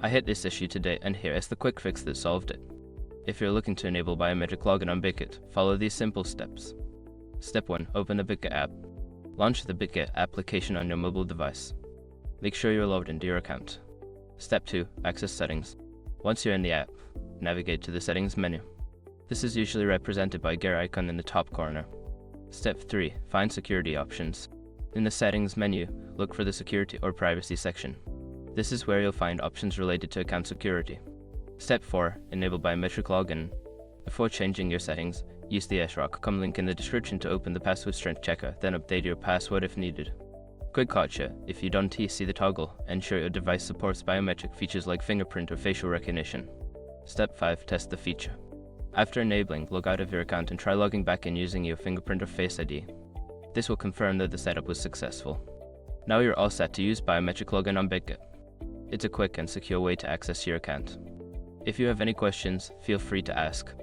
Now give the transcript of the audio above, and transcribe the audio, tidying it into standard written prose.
I hit this issue today, and here is the quick fix that solved it. If you're looking to enable biometric login on Bitget, follow these simple steps. Step 1. Open the Bitget app. Launch the Bitget application on your mobile device. Make sure you're logged into your account. Step 2. Access settings. Once you're in the app, navigate to the settings menu. This is usually represented by a gear icon in the top corner. Step 3. Find security options. In the settings menu, look for the security or privacy section. This is where you'll find options related to account security. Step 4. Enable biometric login. Before changing your settings, use the /com link in the description to open the password strength checker, then update your password if needed. Quick gotcha: if you don't see the toggle, ensure your device supports biometric features like fingerprint or facial recognition. Step 5. Test the feature. After enabling, log out of your account and try logging back in using your fingerprint or Face ID. This will confirm that the setup was successful. Now you're all set to use biometric login on Bitget. It's a quick and secure way to access your account. If you have any questions, feel free to ask.